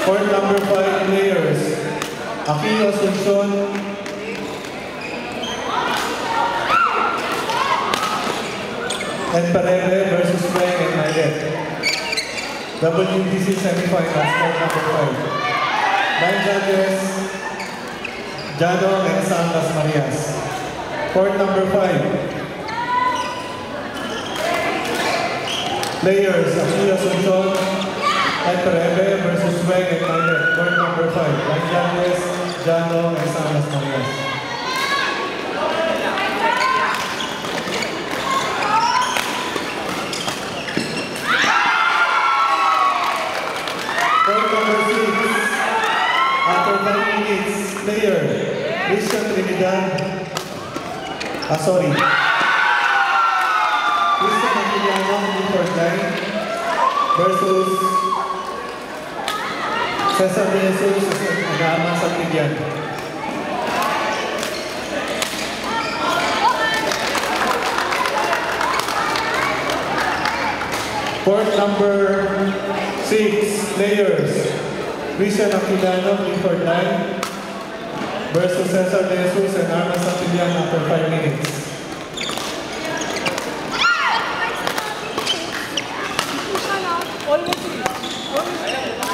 Court number 5 players. Aquino Asuncion and Parere versus Frank and Marlet. WBC semifinals, court number 5. 9 judges, Jano and Sam Las Marias. Court number 5. Players, Aquino Asuncion and Parere versus Frank and Marlet. Court number 5. 9 judges, Jano and Sam Las Marias. Player, Christian Trinidad, Christian Aquiliano, Newport Line, versus Cesar De Jesus, Agama Santiago. Court number 6, players, Christian Aquiliano, Newport Line, versus Cesar De Jesus and Arma Santillan after 5 minutes.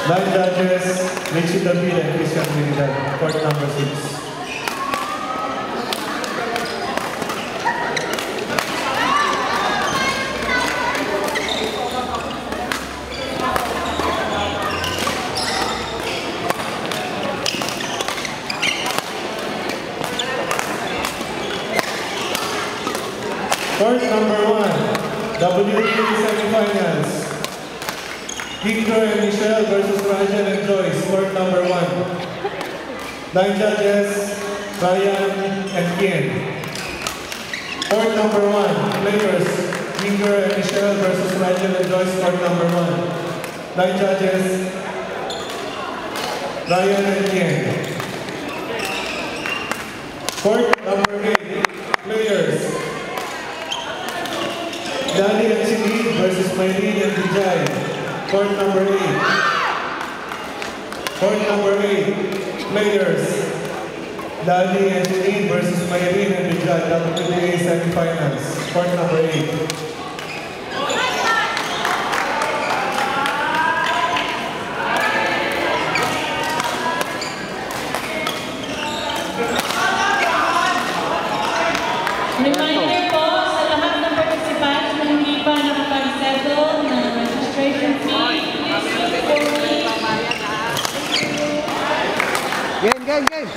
Nine judges, Richie David and Christian Trinidad. Court number 6. Court number 1, WTA semifinals. Victor and Michelle versus Rajan and Joyce. Court number 1. 9 judges, Ryan and Kian. Court number 1, players, Victor and Michelle versus Rajan and Joyce. Court number 1. 9 judges, Ryan and Kian. Court number 8, players, Dali and Cindy versus Maylene and Vijay. Court number 8. Court number 8. Players, Dali and Cindy versus Maylene and Vijay. WTA semifinals. Court number 8. Game.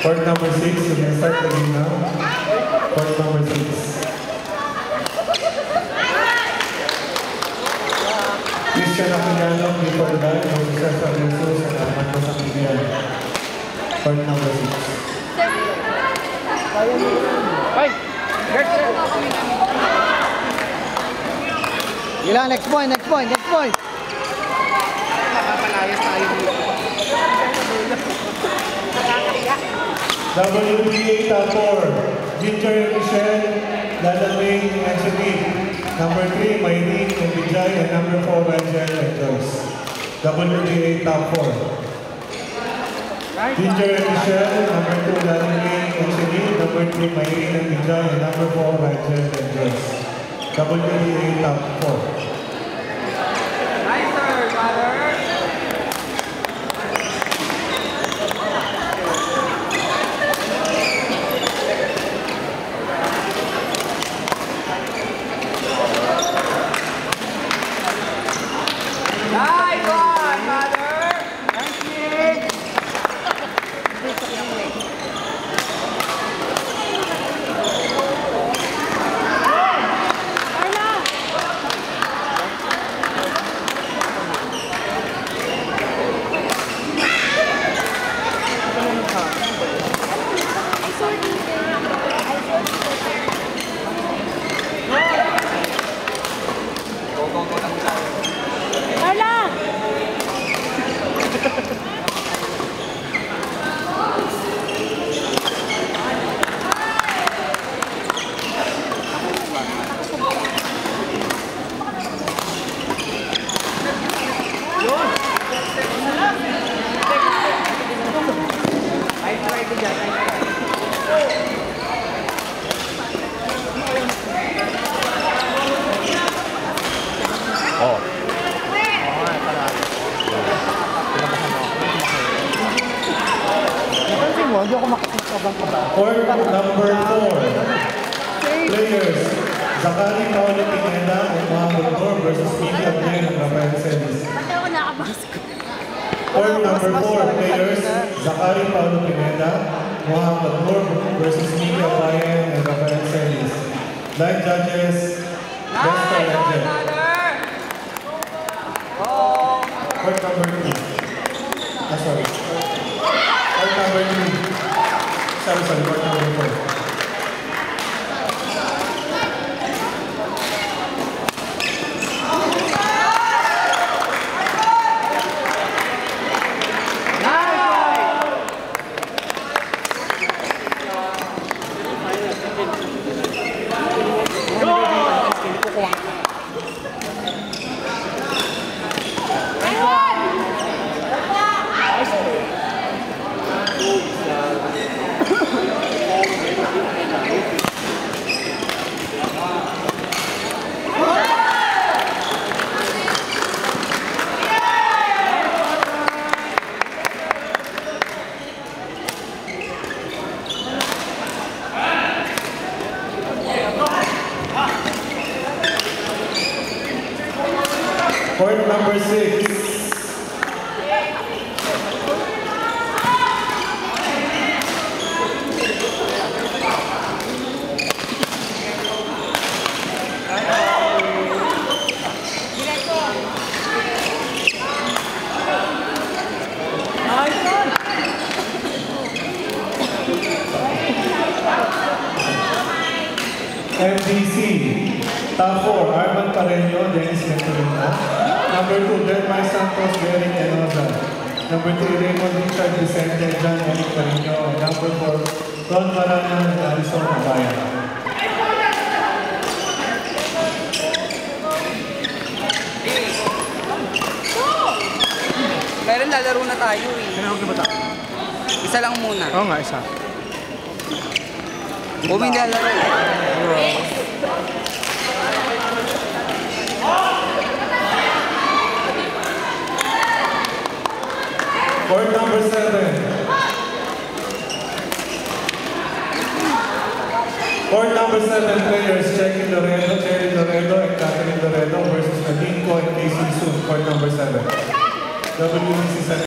Court number 6, you can start the game now. Court number 6. Christian Aquiliano, Newport Line, versus Cesar De Jesus and Armando Santillan. Court number 6. Ilan, next point. WTA top 4, Ginger and Michelle, Lalaming and Shanine. Number 3, Maylene and Vijay, and number 4, Rangel and Joyce. WTA top 4. Ginger and Michelle, number 2, Lalaming and Shanine, number 3, Maylene and Vijay, and number 4, Rangel and Joyce. WTA top 4. Nicer, brother. Court number 4. Players, Zachary Paulo Pineda and Mohamed Noor versus Miki Abdel and Rafael Celis. Court number 4. Players, Zachary Paulo Pineda, Mohamed Noor versus Miki Abdel and Rafael Celis. Line judges, Lester Angel. Court number 2. Sorry. Court number 3. Sorry, court number 4. Court number 6. MDC, top 4, Arman Pareño, Dennis Venturino. Number 2, Delmar Santos, Derek Enoza. Number 3, Raymond Richard Vicente, John Eric Pareño. Number 4, Ron Marana and Alison Abaya. Meron lalaro na tayo eh. Kailangan ko ba ito? Isa lang muna. Oo nga, isa. Buming lalaro. Court number 7. Court number 7 players, Cherry Loredo and Catherine Loredo versus Nadine Ko and Casey Soon. Court number 7. WBC